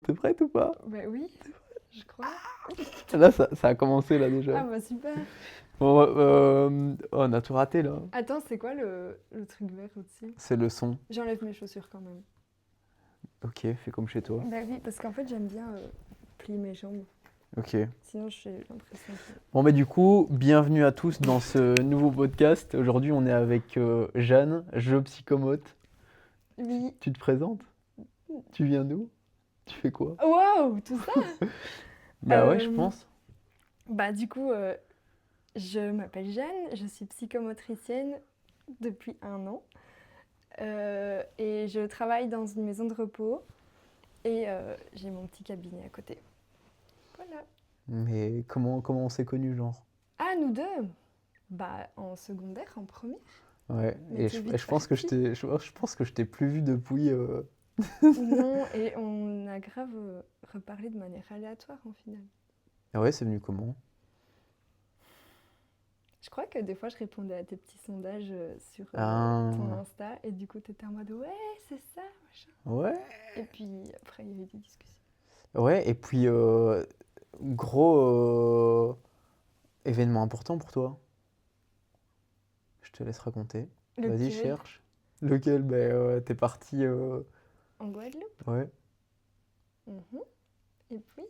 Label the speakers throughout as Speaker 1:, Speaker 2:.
Speaker 1: T'es prête ou pas?
Speaker 2: Bah oui, je crois.
Speaker 1: Là, ça a commencé là déjà.
Speaker 2: Ah bah super.
Speaker 1: Bon, oh, on a tout raté là.
Speaker 2: Attends, c'est quoi le truc vert au-dessus?
Speaker 1: C'est le son.
Speaker 2: J'enlève mes chaussures quand même.
Speaker 1: Ok, fais comme chez toi.
Speaker 2: Bah oui, parce qu'en fait j'aime bien plier mes jambes.
Speaker 1: Ok.
Speaker 2: Sinon j'ai l'impression que...
Speaker 1: Bon, mais du coup, bienvenue à tous dans ce nouveau podcast. Aujourd'hui, on est avec Jeanne, jeu psychomote.
Speaker 2: Oui.
Speaker 1: Tu te présentes? Tu viens d'où? Tu fais quoi?
Speaker 2: Waouh, tout ça?
Speaker 1: Bah ouais, je pense.
Speaker 2: Bah du coup, je m'appelle Jeanne, je suis psychomotricienne depuis 1 an. Et je travaille dans une maison de repos. Et j'ai mon petit cabinet à côté. Voilà.
Speaker 1: Mais comment on s'est connus, genre?
Speaker 2: Ah, nous deux? Bah, en secondaire, en première.
Speaker 1: Ouais,
Speaker 2: Mais
Speaker 1: et
Speaker 2: t'es
Speaker 1: je,
Speaker 2: vite
Speaker 1: je pense que
Speaker 2: parti.
Speaker 1: je pense que je t'ai plus vu depuis.
Speaker 2: Non, et on a grave reparlé de manière aléatoire en final.
Speaker 1: Ah ouais, c'est venu comment?
Speaker 2: Je crois que des fois, je répondais à tes petits sondages sur ton
Speaker 1: Ah,
Speaker 2: Insta, et du coup, t'étais en mode ouais, c'est ça, machin.
Speaker 1: ouais.
Speaker 2: Et puis après, il y a eu des discussions.
Speaker 1: Ouais, et puis, gros événement important pour toi. Je te laisse raconter. Vas-y,
Speaker 2: Lequel?
Speaker 1: cherche. Lequel? Ben, t'es parti.
Speaker 2: En Guadeloupe.
Speaker 1: Ouais.
Speaker 2: Mhm. Et puis,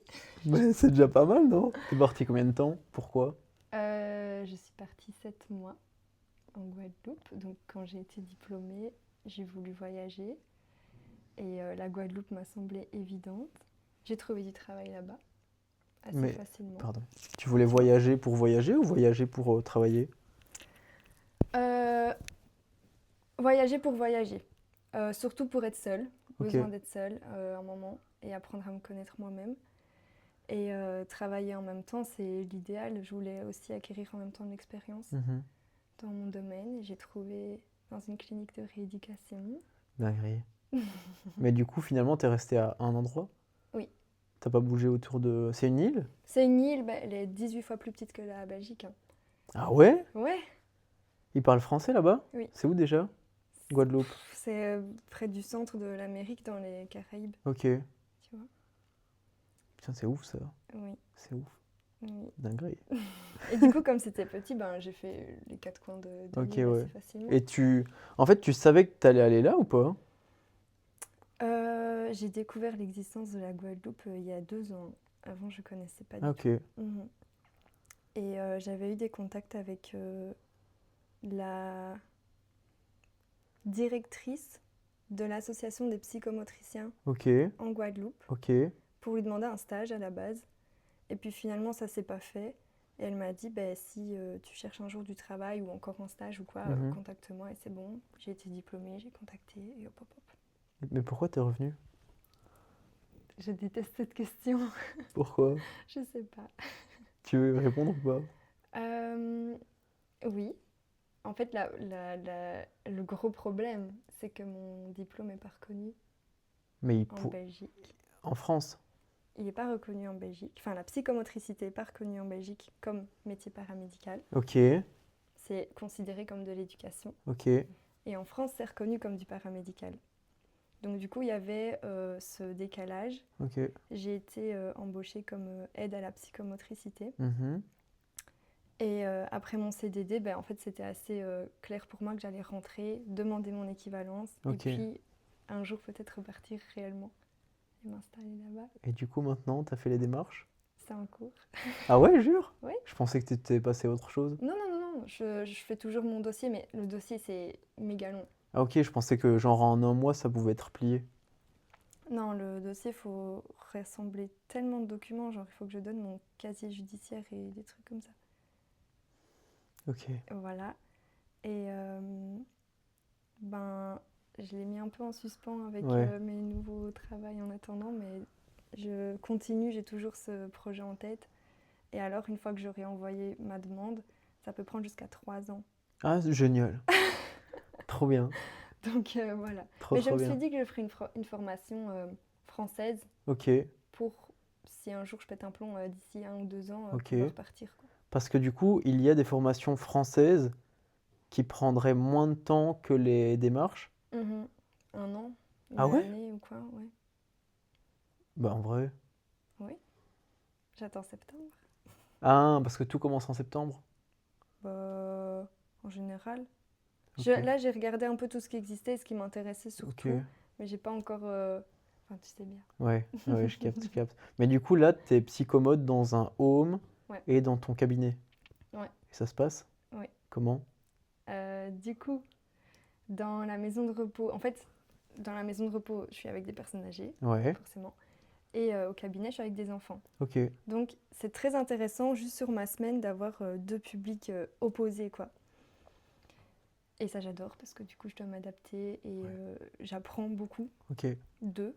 Speaker 1: Ben, c'est déjà pas mal, non? T'es parti combien de temps? Pourquoi?
Speaker 2: je suis partie 7 mois en Guadeloupe. Donc, quand j'ai été diplômée, j'ai voulu voyager. Et la Guadeloupe m'a semblé évidente. J'ai trouvé du travail là-bas assez
Speaker 1: Mais,
Speaker 2: facilement.
Speaker 1: pardon. Tu voulais voyager pour voyager ou voyager pour travailler?
Speaker 2: Euh, Voyager pour voyager. Surtout pour être seule.
Speaker 1: Ok.
Speaker 2: Besoin d'être seule un moment et apprendre à me connaître moi-même. Et travailler en même temps, c'est l'idéal. Je voulais aussi acquérir en même temps de l'expérience
Speaker 1: Mhm.
Speaker 2: dans mon domaine. Et j'ai trouvé dans une clinique de rééducation.
Speaker 1: Dinguerie. Mais du coup, finalement, t'es resté à un endroit?
Speaker 2: Oui.
Speaker 1: T'as pas bougé autour de... C'est une île?
Speaker 2: C'est une île, bah, elle est 18 fois plus petite que la Belgique. Hein.
Speaker 1: Ah ouais?
Speaker 2: Ouais,
Speaker 1: Ils parlent français là-bas?
Speaker 2: oui.
Speaker 1: C'est où déjà? Guadeloupe.
Speaker 2: C'est près du centre de l'Amérique, dans les Caraïbes,
Speaker 1: Ok.
Speaker 2: tu vois.
Speaker 1: Putain, c'est ouf ça.
Speaker 2: Oui,
Speaker 1: C'est ouf.
Speaker 2: oui.
Speaker 1: Dinguerie.
Speaker 2: Et du coup, comme c'était petit, ben, j'ai fait les 4 coins de
Speaker 1: Ok,
Speaker 2: l'île
Speaker 1: ouais.
Speaker 2: assez facilement.
Speaker 1: Et En fait, tu savais que t'allais aller là ou pas?
Speaker 2: J'ai découvert l'existence de la Guadeloupe il y a 2 ans. Avant, je connaissais pas
Speaker 1: Ah,
Speaker 2: du tout.
Speaker 1: ok.
Speaker 2: Mhm. Et j'avais eu des contacts avec la directrice de l'association des psychomotriciens
Speaker 1: Ok.
Speaker 2: en Guadeloupe
Speaker 1: Ok.
Speaker 2: pour lui demander un stage à la base. Et puis finalement, ça s'est pas fait. Et elle m'a dit, bah, si tu cherches un jour du travail ou encore un stage ou quoi,
Speaker 1: Mhm.
Speaker 2: contacte-moi. Et c'est bon, j'ai été diplômée, j'ai contacté et hop hop hop.
Speaker 1: Mais pourquoi t'es revenu?
Speaker 2: Je déteste cette question.
Speaker 1: Pourquoi?
Speaker 2: Je sais pas.
Speaker 1: Tu veux répondre ou pas?
Speaker 2: Oui. En fait, le gros problème, c'est que mon diplôme n'est pas reconnu
Speaker 1: Mais
Speaker 2: en Belgique.
Speaker 1: en France.
Speaker 2: Il n'est pas reconnu en Belgique. Enfin, la psychomotricité n'est pas reconnue en Belgique comme métier paramédical.
Speaker 1: Ok.
Speaker 2: C'est considéré comme de l'éducation.
Speaker 1: Ok.
Speaker 2: Et en France, c'est reconnu comme du paramédical. Donc du coup, il y avait ce décalage.
Speaker 1: Ok.
Speaker 2: J'ai été embauchée comme aide à la psychomotricité.
Speaker 1: Mhm.
Speaker 2: Et après mon CDD, ben, en fait, c'était assez clair pour moi que j'allais rentrer, demander mon équivalence, et
Speaker 1: Ok.
Speaker 2: puis un jour peut-être repartir réellement et m'installer là-bas.
Speaker 1: Et du coup, maintenant, t'as fait les démarches?
Speaker 2: C'est en cours.
Speaker 1: Ah ouais, jure?
Speaker 2: Oui.
Speaker 1: Je pensais que t'étais passé à autre chose.
Speaker 2: Non, non, non, non, je fais toujours mon dossier, mais le dossier, c'est méga long.
Speaker 1: Ah ok, je pensais que genre en un mois, ça pouvait être plié.
Speaker 2: Non, le dossier, il faut rassembler tellement de documents, genre il faut que je donne mon casier judiciaire et des trucs comme ça.
Speaker 1: Ok.
Speaker 2: Voilà. Et ben, je l'ai mis un peu en suspens avec
Speaker 1: Ouais.
Speaker 2: mes nouveaux travails en attendant, mais je continue, j'ai toujours ce projet en tête. Et alors, une fois que j'aurai envoyé ma demande, ça peut prendre jusqu'à 3 ans.
Speaker 1: Ah, c'est génial. Trop bien.
Speaker 2: Donc voilà.
Speaker 1: Trop,
Speaker 2: Mais je
Speaker 1: trop
Speaker 2: me suis
Speaker 1: bien.
Speaker 2: dit que je ferais une formation française
Speaker 1: Ok.
Speaker 2: pour, si un jour je pète un plomb d'ici 1 ou 2 ans,
Speaker 1: Ok.
Speaker 2: pouvoir partir, quoi.
Speaker 1: Parce que du coup, il y a des formations françaises qui prendraient moins de temps que les démarches.
Speaker 2: Mhm. 1 an,
Speaker 1: Ah
Speaker 2: une
Speaker 1: ouais?
Speaker 2: année ou quoi, ouais.
Speaker 1: Bah en vrai.
Speaker 2: Oui, j'attends septembre.
Speaker 1: Ah, parce que tout commence en septembre?
Speaker 2: Bah, en général.
Speaker 1: Ok,
Speaker 2: Là, j'ai regardé un peu tout ce qui existait, ce qui m'intéressait
Speaker 1: ok.
Speaker 2: surtout, mais j'ai pas encore. Enfin, tu sais bien.
Speaker 1: Ouais, je capte, je capte. Mais du coup, là, t'es psychomote dans un home
Speaker 2: Ouais,
Speaker 1: et dans ton cabinet.
Speaker 2: ouais,
Speaker 1: Et ça se passe?
Speaker 2: ouais.
Speaker 1: Comment?
Speaker 2: Du coup, dans la maison de repos, en fait, dans la maison de repos, je suis avec des personnes âgées,
Speaker 1: Ouais,
Speaker 2: forcément, et au cabinet, je suis avec des enfants.
Speaker 1: ok.
Speaker 2: Donc, c'est très intéressant, juste sur ma semaine, d'avoir deux publics opposés, quoi. Et ça, j'adore, parce que du coup, je dois m'adapter et j'apprends beaucoup
Speaker 1: Ok.
Speaker 2: d'eux.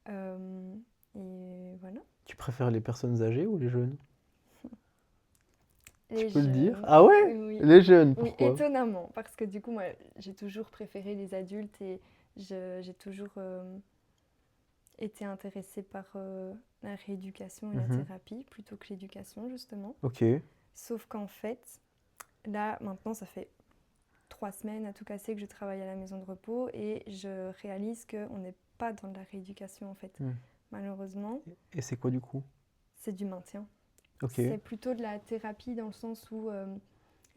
Speaker 2: Euh, et voilà.
Speaker 1: Tu préfères les personnes âgées ou les jeunes? Tu
Speaker 2: Les
Speaker 1: peux le dire?
Speaker 2: jeunes,
Speaker 1: Ah ouais?
Speaker 2: oui,
Speaker 1: Les jeunes,
Speaker 2: oui,
Speaker 1: pourquoi?
Speaker 2: étonnamment, parce que du coup, moi, j'ai toujours préféré les adultes et j'ai toujours été intéressée par la rééducation et la
Speaker 1: Mhm.
Speaker 2: thérapie plutôt que l'éducation, justement.
Speaker 1: Ok,
Speaker 2: Sauf qu'en fait, là, maintenant, ça fait 3 semaines à tout casser que je travaille à la maison de repos et je réalise qu'on n'est pas dans de la rééducation, en fait.
Speaker 1: Hmm.
Speaker 2: Malheureusement,
Speaker 1: Et c'est quoi du coup?
Speaker 2: c'est du maintien.
Speaker 1: Ok,
Speaker 2: C'est plutôt de la thérapie dans le sens où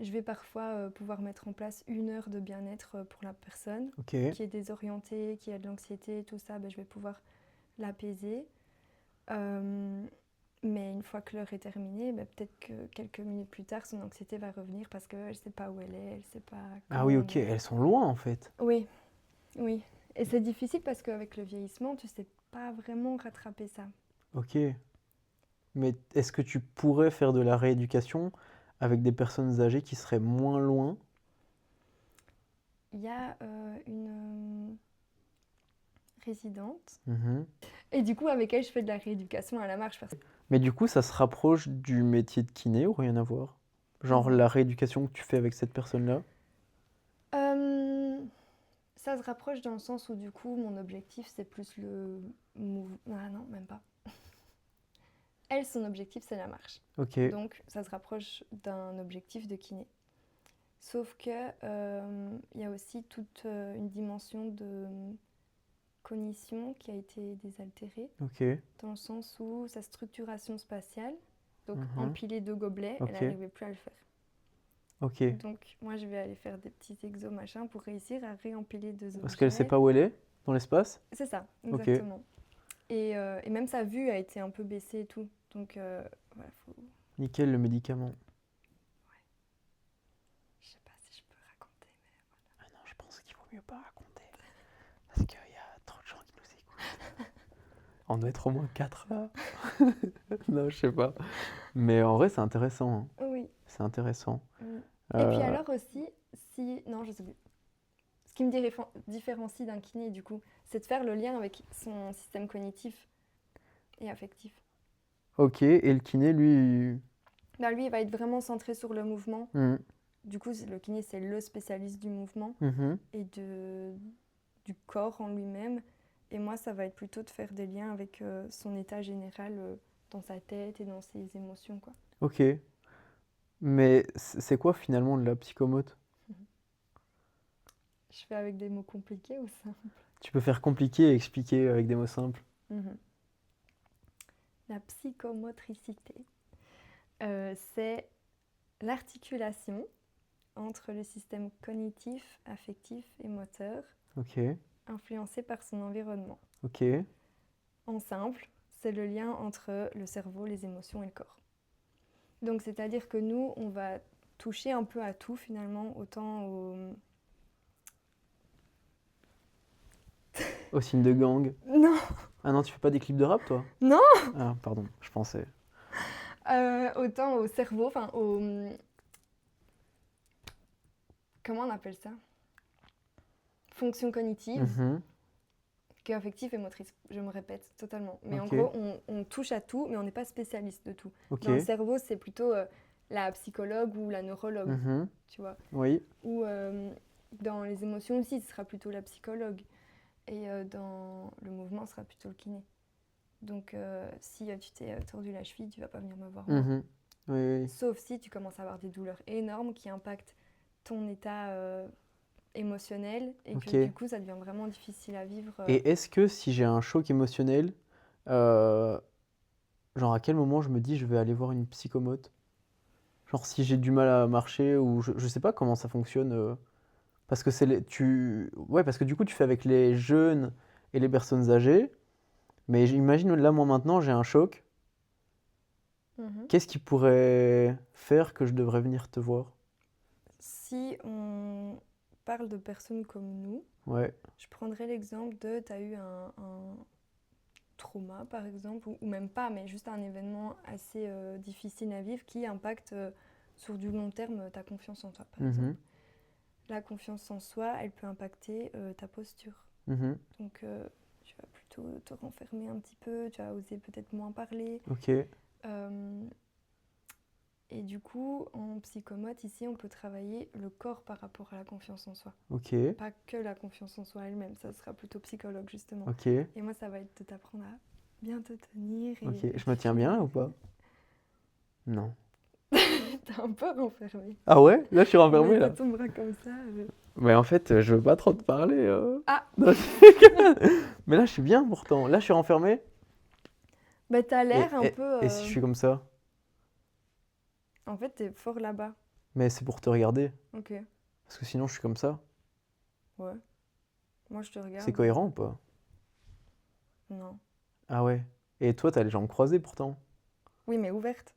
Speaker 2: je vais parfois pouvoir mettre en place 1 heure de bien-être pour la personne
Speaker 1: ok.
Speaker 2: qui est désorientée, qui a de l'anxiété, tout ça, ben, je vais pouvoir l'apaiser. Euh, mais une fois que l'heure est terminée, ben, peut-être que quelques minutes plus tard, son anxiété va revenir parce qu'elle ne sait pas où elle est, elle ne sait pas
Speaker 1: Ah
Speaker 2: comment
Speaker 1: oui,
Speaker 2: on
Speaker 1: ok,
Speaker 2: est.
Speaker 1: elles sont loin en fait.
Speaker 2: Oui, oui. Et c'est difficile parce qu'avec le vieillissement, tu ne sais pas vraiment rattraper ça.
Speaker 1: Ok. Mais est-ce que tu pourrais faire de la rééducation avec des personnes âgées qui seraient moins loin?
Speaker 2: Il y a une résidente.
Speaker 1: Mhm.
Speaker 2: Et du coup, avec elle, je fais de la rééducation à la marche.
Speaker 1: Mais du coup, ça se rapproche du métier de kiné ou rien à voir? Genre
Speaker 2: Non.
Speaker 1: la rééducation que tu fais avec cette personne-là?
Speaker 2: Euh, Ça se rapproche dans le sens où, du coup, mon objectif, c'est plus le mouvement. Ah non, même pas. Elle, son objectif, c'est la marche.
Speaker 1: Ok,
Speaker 2: Donc, ça se rapproche d'un objectif de kiné. Sauf que il y a aussi toute une dimension de cognition qui a été désaltérée,
Speaker 1: ok,
Speaker 2: dans le sens où sa structuration spatiale, donc
Speaker 1: mhm,
Speaker 2: empiler 2 gobelets, elle
Speaker 1: ok,
Speaker 2: n'arrivait plus à le faire.
Speaker 1: ok.
Speaker 2: Donc, moi, je vais aller faire des petits exos machin pour réussir à réempiler 2 objets.
Speaker 1: Parce qu'elle sait pas où elle est dans l'espace?
Speaker 2: C'est ça,
Speaker 1: Ok.
Speaker 2: exactement. Et même sa vue a été un peu baissée et tout. Donc, voilà, faut...
Speaker 1: Nickel le médicament.
Speaker 2: Je sais pas si je peux raconter, mais...
Speaker 1: Ah non, je pense qu'il vaut mieux pas raconter. Parce qu'il y a trop de gens qui nous écoutent. On doit être au moins 4 là. Non, je sais pas. Mais en vrai, c'est intéressant, hein.
Speaker 2: Oui,
Speaker 1: C'est intéressant.
Speaker 2: oui. Et puis
Speaker 1: Euh,
Speaker 2: alors aussi, si... Non, je sais plus. Ce qui me différencie d'un kiné, du coup, c'est de faire le lien avec son système cognitif et affectif.
Speaker 1: ok, et le kiné, lui.
Speaker 2: Bah, lui, il va être vraiment centré sur le mouvement.
Speaker 1: Hmm,
Speaker 2: Du coup, le kiné, c'est le spécialiste du mouvement
Speaker 1: mhm.
Speaker 2: et du corps en lui-même. Et moi, ça va être plutôt de faire des liens avec son état général dans sa tête et dans ses émotions, quoi.
Speaker 1: Ok. Mais c'est quoi finalement de la psychomote?
Speaker 2: Je fais avec des mots compliqués ou ça?
Speaker 1: Tu peux faire compliqué et expliquer avec des mots simples.
Speaker 2: Mhm. La psychomotricité, c'est l'articulation entre le système cognitif, affectif et moteur,
Speaker 1: Ok,
Speaker 2: influencé par son environnement.
Speaker 1: ok,
Speaker 2: En simple, c'est le lien entre le cerveau, les émotions et le corps. Donc, c'est-à-dire que nous, on va toucher un peu à tout finalement, autant au...
Speaker 1: au signe de gang.
Speaker 2: Non,
Speaker 1: Ah non, tu fais pas des clips de rap, toi?
Speaker 2: non,
Speaker 1: Ah, pardon, je pensais.
Speaker 2: autant au cerveau, enfin au... Comment on appelle ça? Fonction cognitive,
Speaker 1: Mhm,
Speaker 2: qu'affective et motrice. Je me répète totalement. Mais en
Speaker 1: ok,
Speaker 2: gros, on touche à tout, mais on n'est pas spécialiste de tout.
Speaker 1: ok,
Speaker 2: Dans le cerveau, c'est plutôt la psychologue ou la neurologue,
Speaker 1: mhm,
Speaker 2: tu vois.
Speaker 1: oui,
Speaker 2: Ou dans les émotions aussi, ce sera plutôt la psychologue. Et dans le mouvement, ce sera plutôt le kiné. Donc, si tu t'es tordu la cheville, tu vas pas venir me voir moi.
Speaker 1: mhm, oui, oui.
Speaker 2: Sauf si tu commences à avoir des douleurs énormes qui impactent ton état émotionnel et que
Speaker 1: Ok.
Speaker 2: du coup, ça devient vraiment difficile à vivre.
Speaker 1: Et est-ce que si j'ai un choc émotionnel, euh, genre à quel moment je me dis je vais aller voir une psychomote? Genre si j'ai du mal à marcher ou je sais pas comment ça fonctionne. Parce que ouais, parce que du coup tu fais avec les jeunes et les personnes âgées. Mais j'imagine là moi maintenant j'ai un choc.
Speaker 2: Mhm.
Speaker 1: Qu'est-ce qui pourrait faire que je devrais venir te voir?
Speaker 2: Si on parle de personnes comme nous,
Speaker 1: Ouais.
Speaker 2: je prendrais l'exemple de tu as eu un trauma par exemple, ou même pas, mais juste un événement assez difficile à vivre qui impacte sur du long terme ta confiance en toi par exemple.
Speaker 1: Mhm.
Speaker 2: La confiance en soi, elle peut impacter ta posture.
Speaker 1: Mhm.
Speaker 2: Donc tu vas plutôt te renfermer un petit peu, tu vas oser peut-être moins parler.
Speaker 1: Ok.
Speaker 2: Euh, et du coup, en psychomote, ici, on peut travailler le corps par rapport à la confiance en soi.
Speaker 1: Ok.
Speaker 2: Pas que la confiance en soi elle-même, ça sera plutôt psychologue justement.
Speaker 1: Ok.
Speaker 2: Et moi, ça va être de t'apprendre à bien te tenir
Speaker 1: Ok.
Speaker 2: et
Speaker 1: Je me tiens bien là ou pas? Non.
Speaker 2: t'es un peu renfermé.
Speaker 1: Ah ouais? Là je suis renfermé
Speaker 2: Mets-toi
Speaker 1: là.
Speaker 2: ton bras comme ça.
Speaker 1: Mais en fait, je veux pas trop te parler.
Speaker 2: Ah,
Speaker 1: Non, mais là je suis bien pourtant. Là je suis renfermé.
Speaker 2: bah t'as
Speaker 1: Et,
Speaker 2: l'air un
Speaker 1: et,
Speaker 2: peu...
Speaker 1: et si je suis comme ça?
Speaker 2: En fait, t'es fort là-bas.
Speaker 1: Mais c'est pour te regarder.
Speaker 2: Ok,
Speaker 1: Parce que sinon je suis comme ça.
Speaker 2: ouais. Moi, je te
Speaker 1: C'est
Speaker 2: regarde.
Speaker 1: cohérent ou pas?
Speaker 2: Non.
Speaker 1: Ah ouais. Et toi t'as les jambes croisées pourtant.
Speaker 2: Oui, mais ouverte.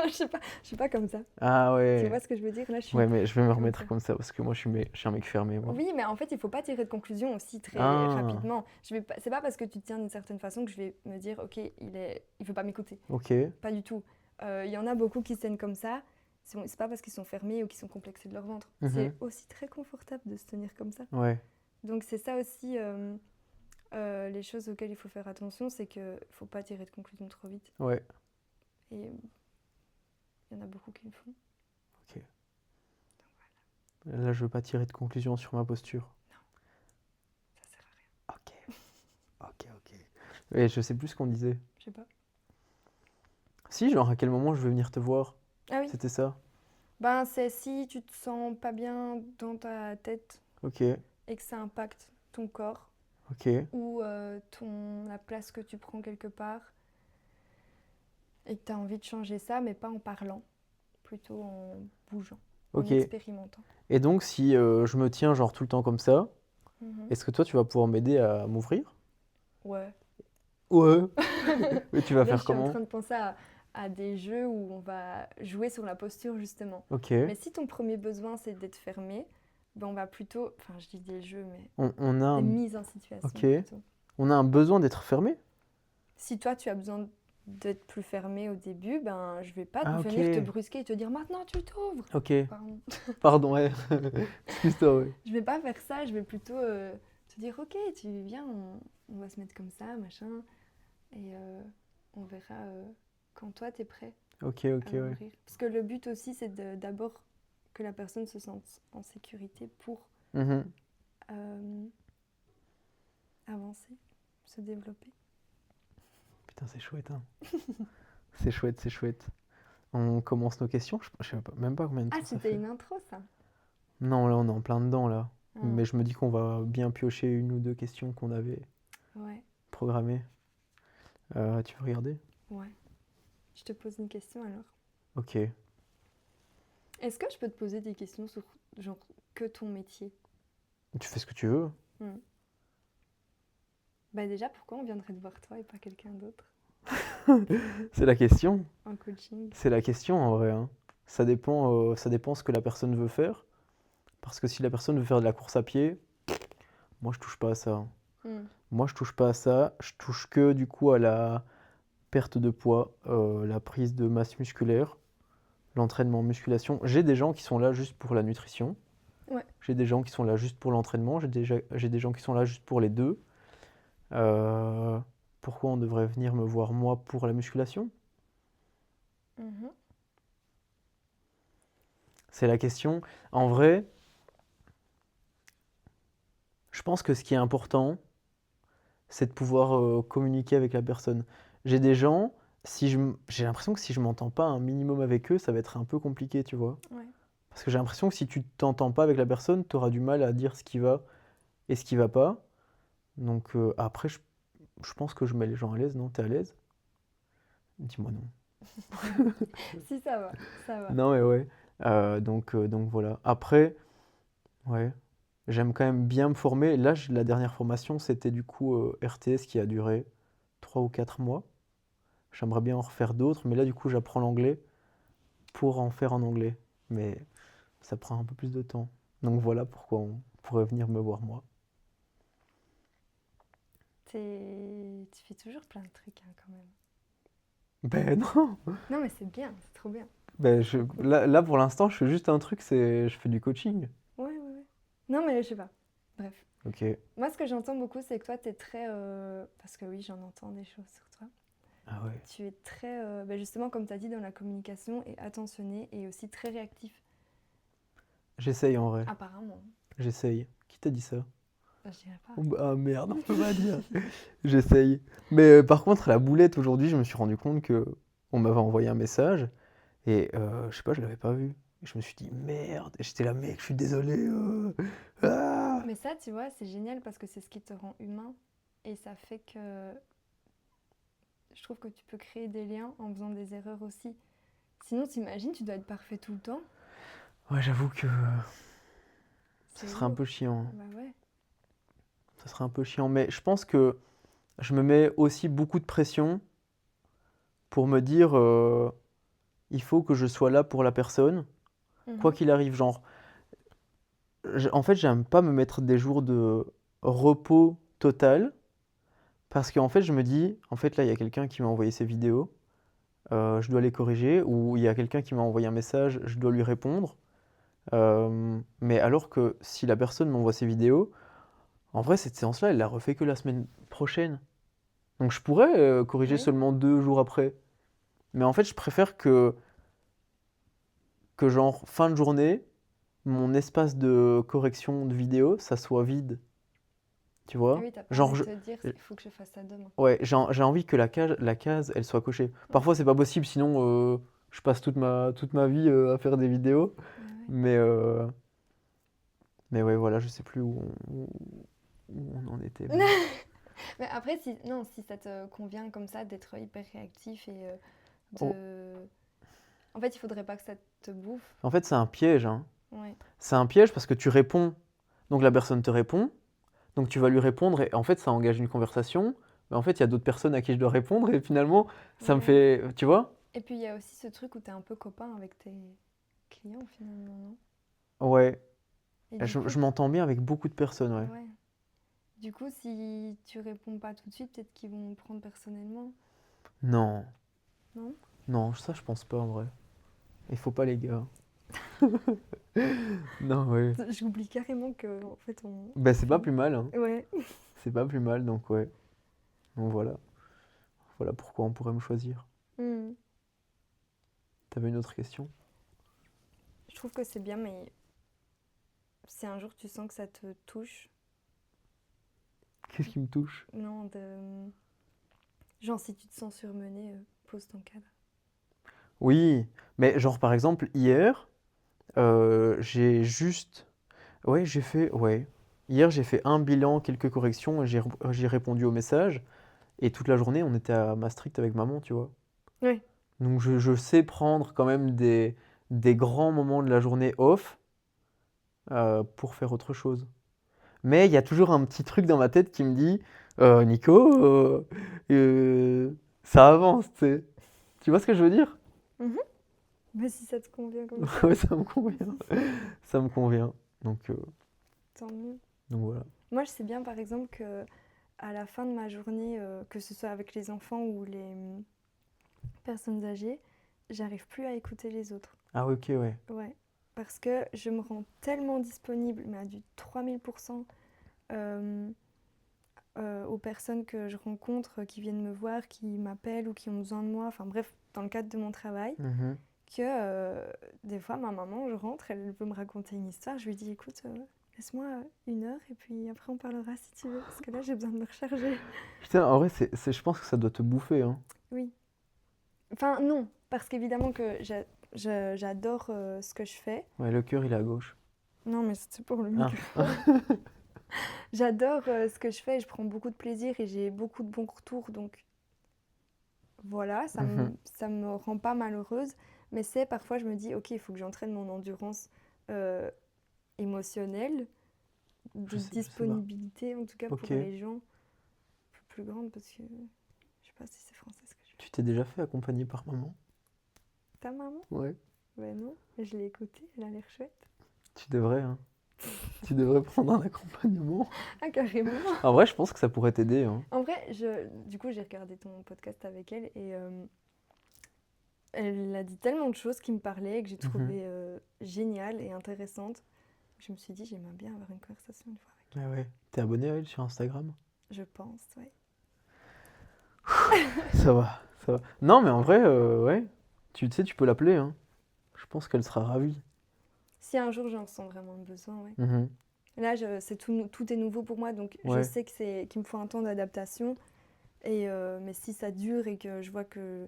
Speaker 2: Je suis pas comme ça.
Speaker 1: Ah
Speaker 2: Tu
Speaker 1: ouais.
Speaker 2: vois ce que je veux dire? Là, je suis
Speaker 1: Ouais, mais je vais me
Speaker 2: comme ça.
Speaker 1: remettre comme ça parce que moi je suis un mec fermé moi.
Speaker 2: Oui, mais en fait, il faut pas tirer de conclusion aussi très
Speaker 1: Ah,
Speaker 2: rapidement. C'est pas parce que tu te tiens d'une certaine façon que je vais me dire, ok, il veut pas m'écouter.
Speaker 1: ok.
Speaker 2: Pas du tout. Il y en a beaucoup qui se tiennent comme ça. C'est pas parce qu'ils sont fermés ou qu'ils sont complexés de leur ventre.
Speaker 1: Mhm.
Speaker 2: C'est aussi très confortable de se tenir comme ça.
Speaker 1: Ouais.
Speaker 2: Donc c'est ça aussi les choses auxquelles il faut faire attention, c'est que faut pas tirer de conclusion trop vite.
Speaker 1: Ouais.
Speaker 2: Et il y en a beaucoup qui le font.
Speaker 1: Ok. Là je veux pas tirer de conclusion sur ma posture.
Speaker 2: Ça sert à rien.
Speaker 1: Ok. Ok, ok. Et je sais plus ce qu'on disait.
Speaker 2: Je sais pas.
Speaker 1: Si, genre à quel moment je vais venir te voir?
Speaker 2: Ah oui.
Speaker 1: C'était ça?
Speaker 2: Ben c'est si tu te sens pas bien dans ta tête
Speaker 1: Ok.
Speaker 2: et que ça impacte ton corps
Speaker 1: Ok.
Speaker 2: ou la place que tu prends quelque part et que tu as envie de changer ça, mais pas en parlant, plutôt en bougeant, en
Speaker 1: Ok.
Speaker 2: expérimentant.
Speaker 1: Et donc si je me tiens genre tout le temps comme ça,
Speaker 2: Mhm.
Speaker 1: est-ce que toi tu vas pouvoir m'aider à m'ouvrir?
Speaker 2: Ouais.
Speaker 1: Ouais. Mais tu vas
Speaker 2: Là, je
Speaker 1: faire
Speaker 2: suis en
Speaker 1: comment?
Speaker 2: train de penser à des jeux où on va jouer sur la posture, justement.
Speaker 1: Ok.
Speaker 2: Mais si ton premier besoin, c'est d'être fermé, ben on va plutôt... Enfin, je dis des jeux, mais
Speaker 1: On a
Speaker 2: des
Speaker 1: un...
Speaker 2: mises en situation,
Speaker 1: Ok.
Speaker 2: plutôt.
Speaker 1: On a un besoin d'être fermé?
Speaker 2: Si toi, tu as besoin d'être plus fermé au début, ben je vais pas
Speaker 1: Ah ok.
Speaker 2: venir te brusquer et te dire maintenant tu t'ouvres.
Speaker 1: Ok.
Speaker 2: Pardon.
Speaker 1: Pardon, ouais. Excuse-toi, ouais.
Speaker 2: Je vais pas faire ça, je vais plutôt te dire ok, tu viens, on va se mettre comme ça, machin, et on verra quand toi t'es prêt
Speaker 1: Ok,
Speaker 2: à
Speaker 1: ok, ouais.
Speaker 2: m'ouvrir. Parce que le but aussi, c'est d'abord que la personne se sente en sécurité pour
Speaker 1: Mhm.
Speaker 2: euh, avancer, se développer.
Speaker 1: Putain, c'est chouette, hein. C'est chouette, c'est chouette. On commence nos questions. Je sais même pas combien de
Speaker 2: Ah,
Speaker 1: temps ça
Speaker 2: c'était
Speaker 1: fait.
Speaker 2: une intro, ça.
Speaker 1: Non, là, on est en plein dedans, là.
Speaker 2: Ah,
Speaker 1: Mais je me dis qu'on va bien piocher une ou deux questions qu'on avait
Speaker 2: ouais,
Speaker 1: programmées. Tu veux regarder?
Speaker 2: ouais. Je te pose une question alors.
Speaker 1: Ok.
Speaker 2: Est-ce que je peux te poser des questions sur genre que ton métier?
Speaker 1: Tu fais ce que tu veux.
Speaker 2: Hmm. Bah déjà, pourquoi on viendrait te voir toi et pas quelqu'un d'autre
Speaker 1: C'est la question.
Speaker 2: en coaching?
Speaker 1: C'est la question, en vrai, hein. Ça dépend ce que la personne veut faire. Parce que si la personne veut faire de la course à pied, moi, je touche pas à ça, hein.
Speaker 2: Hmm.
Speaker 1: Moi, je touche pas à ça. Je touche que, du coup, à la perte de poids, la prise de masse musculaire, l'entraînement en musculation. J'ai des gens qui sont là juste pour la nutrition.
Speaker 2: Ouais.
Speaker 1: J'ai des gens qui sont là juste pour l'entraînement. J'ai des gens qui sont là juste pour les deux. Euh, Pourquoi on devrait venir me voir moi pour la musculation?
Speaker 2: Mhm.
Speaker 1: C'est la question. En vrai, je pense que ce qui est important, c'est de pouvoir communiquer avec la personne. J'ai des gens, j'ai l'impression que si je m'entends pas un minimum avec eux, ça va être un peu compliqué, tu vois.
Speaker 2: Ouais.
Speaker 1: Parce que j'ai l'impression que si tu t'entends pas avec la personne, tu auras du mal à dire ce qui va et ce qui va pas. Donc après, je pense que je mets les gens à l'aise, non? T'es à l'aise? Dis-moi non.
Speaker 2: Si, ça va, ça va.
Speaker 1: Non, mais ouais. Donc voilà. Après, ouais, j'aime quand même bien me former. Là, la dernière formation, c'était du coup RTS qui a duré 3 ou 4 mois. J'aimerais bien en refaire d'autres, mais là, du coup, j'apprends l'anglais pour en faire en anglais. Mais ça prend un peu plus de temps. Donc voilà pourquoi on pourrait venir me voir moi.
Speaker 2: Tu fais toujours plein de trucs hein, quand même.
Speaker 1: Ben non!
Speaker 2: Non, mais c'est bien, c'est trop bien.
Speaker 1: Ben
Speaker 2: C'est trop cool.
Speaker 1: là, pour l'instant, je fais juste un truc, c'est je fais du coaching.
Speaker 2: Ouais, ouais, ouais. Non, mais je sais pas. Bref.
Speaker 1: Ok.
Speaker 2: Moi, ce que j'entends beaucoup, c'est que toi, t'es très. Parce que oui, j'en entends des choses sur toi.
Speaker 1: Ah ouais.
Speaker 2: Tu es très, justement, comme tu as dit, dans la communication et attentionné et aussi très réactif.
Speaker 1: J'essaye en vrai.
Speaker 2: Apparemment.
Speaker 1: J'essaye. Qui t'a dit ça?
Speaker 2: Je dirais pas.
Speaker 1: Oh, bah, ah merde, on peut pas dire. J'essaye. Mais par contre, la boulette, aujourd'hui, je me suis rendu compte que on m'avait envoyé un message et je sais pas, je l'avais pas vu. Et je me suis dit merde. Et j'étais là, mec, je suis désolé. Ah.
Speaker 2: Mais ça, tu vois, c'est génial parce que c'est ce qui te rend humain. Et ça fait que je trouve que tu peux créer des liens en faisant des erreurs aussi. Sinon, t'imagines, tu dois être parfait tout le temps.
Speaker 1: Ouais, j'avoue que ça
Speaker 2: C'est
Speaker 1: serait un
Speaker 2: lourd.
Speaker 1: peu chiant.
Speaker 2: Bah ouais.
Speaker 1: Ça serait un peu chiant. Mais je pense que je me mets aussi beaucoup de pression pour me dire il faut que je sois là pour la personne, quoi
Speaker 2: Mhm.
Speaker 1: qu'il arrive. Genre, en fait, j'aime pas me mettre des jours de repos total parce qu'en fait, je me dis, en fait, là, il y a quelqu'un qui m'a envoyé ces vidéos, je dois les corriger, ou il y a quelqu'un qui m'a envoyé un message, je dois lui répondre. Mais alors que si la personne m'envoie ces vidéos, en vrai, cette séance-là, elle la refait que la semaine prochaine. Donc je pourrais corriger
Speaker 2: Oui.
Speaker 1: seulement 2 jours après. Mais en fait, je préfère que genre fin de journée, mon espace de correction de vidéo, ça soit vide. Tu
Speaker 2: Ah
Speaker 1: vois?
Speaker 2: oui, t'as pas
Speaker 1: Genre,
Speaker 2: envie de te dire, il faut que je fasse ça demain.
Speaker 1: ouais, j'ai envie que la case, elle soit cochée.
Speaker 2: Ouais.
Speaker 1: Parfois, c'est pas possible, sinon je passe toute ma vie à faire des vidéos.
Speaker 2: Bah ouais.
Speaker 1: Mais, euh, mais ouais, voilà, je sais plus où on en était. Mais...
Speaker 2: Mais après, si, non, si ça te convient comme ça d'être hyper réactif et
Speaker 1: Oh.
Speaker 2: de... En fait, il faudrait pas que ça te bouffe.
Speaker 1: En fait, c'est un piège, hein.
Speaker 2: Ouais.
Speaker 1: C'est un piège parce que tu réponds, donc la personne te répond, donc tu vas lui répondre et en fait, ça engage une conversation. Mais en fait, il y a d'autres personnes à qui je dois répondre et finalement, ça me
Speaker 2: Ouais.
Speaker 1: fait, tu vois?
Speaker 2: Et puis, il y a aussi ce truc où tu es un peu copain avec tes clients, finalement, non?
Speaker 1: Ouais,
Speaker 2: Et du coup,
Speaker 1: je m'entends bien avec beaucoup de personnes, ouais.
Speaker 2: ouais. Du coup, si tu réponds pas tout de suite, peut-être qu'ils vont me prendre personnellement,
Speaker 1: Non,
Speaker 2: non?
Speaker 1: non, ça, je pense pas en vrai. Il faut pas, les gars. Non, ouais.
Speaker 2: J'oublie carrément que, en fait, on
Speaker 1: Ben, c'est pas
Speaker 2: filme.
Speaker 1: plus mal, hein.
Speaker 2: Ouais.
Speaker 1: C'est pas plus mal, donc ouais. Donc voilà. Voilà pourquoi on pourrait me choisir.
Speaker 2: Hmm.
Speaker 1: T'avais une autre question?
Speaker 2: Je trouve que c'est bien, mais si un jour tu sens que ça te touche,
Speaker 1: Qu'est-ce qui me touche?
Speaker 2: non, de... Genre, si tu te sens surmené, pose ton cadre.
Speaker 1: Oui, mais genre par exemple, hier, j'ai juste... Ouais, j'ai fait... Ouais. Hier, j'ai fait un bilan, quelques corrections, et j'ai répondu aux messages. Et toute la journée, on était à Maastricht avec maman, tu vois.
Speaker 2: Ouais.
Speaker 1: Donc je sais prendre quand même des grands moments de la journée off pour faire autre chose. Mais il y a toujours un petit truc dans ma tête qui me dit, Nico, ça avance, tu sais. Tu vois ce que je veux dire?
Speaker 2: Mhm. Mais si ça te convient comme ça,
Speaker 1: Ouais, ça me convient. Ça me convient. Donc, euh,
Speaker 2: tant mieux.
Speaker 1: donc voilà.
Speaker 2: Moi, je sais bien, par exemple, que à la fin de ma journée, que ce soit avec les enfants ou les personnes âgées, j'arrive plus à écouter les autres.
Speaker 1: Ah ouais, ok, ouais.
Speaker 2: Ouais. Parce que je me rends tellement disponible, mais à du 3000%, euh, aux personnes que je rencontre, qui viennent me voir, qui m'appellent ou qui ont besoin de moi, enfin bref, dans le cadre de mon travail,
Speaker 1: Mhm.
Speaker 2: que des fois, ma maman, je rentre, elle veut me raconter une histoire, je lui dis, écoute, laisse-moi 1 heure et puis après on parlera si tu veux, parce que là, j'ai besoin de me recharger.
Speaker 1: Putain, en vrai, je pense que ça doit te bouffer, hein.
Speaker 2: Oui. Enfin, non, parce qu'évidemment que j'adore ce que je fais.
Speaker 1: Ouais, le cœur, il est à gauche.
Speaker 2: Non, mais c'est pour le
Speaker 1: Ah.
Speaker 2: micro. J'adore ce que je fais, je prends beaucoup de plaisir et j'ai beaucoup de bons retours, donc voilà,
Speaker 1: Mhm.
Speaker 2: ça me rend pas malheureuse, mais c'est parfois je me dis, ok, il faut que j'entraîne mon endurance euh, émotionnelle, de
Speaker 1: Je sais pas.
Speaker 2: disponibilité en tout cas
Speaker 1: Ok.
Speaker 2: pour les gens plus grandes, parce que je sais pas si c'est français ce que je
Speaker 1: Tu t'es déjà fait accompagner par maman?
Speaker 2: fais. Ta maman?
Speaker 1: Ouais.
Speaker 2: Ben non, je l'ai écoutée, elle a l'air chouette.
Speaker 1: Tu devrais, hein. Tu devrais prendre un accompagnement.
Speaker 2: Ah, carrément!
Speaker 1: En vrai, je pense que ça pourrait t'aider, hein.
Speaker 2: En vrai, du coup, j'ai regardé ton podcast avec elle et elle a dit tellement de choses qui me parlaient et que j'ai
Speaker 1: Mhm.
Speaker 2: trouvé géniales et intéressantes. Je me suis dit, j'aimerais bien avoir une conversation une fois avec
Speaker 1: Ah ouais. T'es abonné à elle sur Instagram?
Speaker 2: elle. Je pense, ouais.
Speaker 1: Ça va, ça va. Non, mais en vrai, ouais. Tu sais, tu peux l'appeler, hein. Je pense qu'elle sera ravie.
Speaker 2: Si un jour j'en ressens vraiment le besoin, ouais.
Speaker 1: Mhm.
Speaker 2: Là, c'est tout est nouveau pour moi, donc je
Speaker 1: Ouais.
Speaker 2: sais qu'il me faut un temps d'adaptation. Et mais si ça dure et que je vois que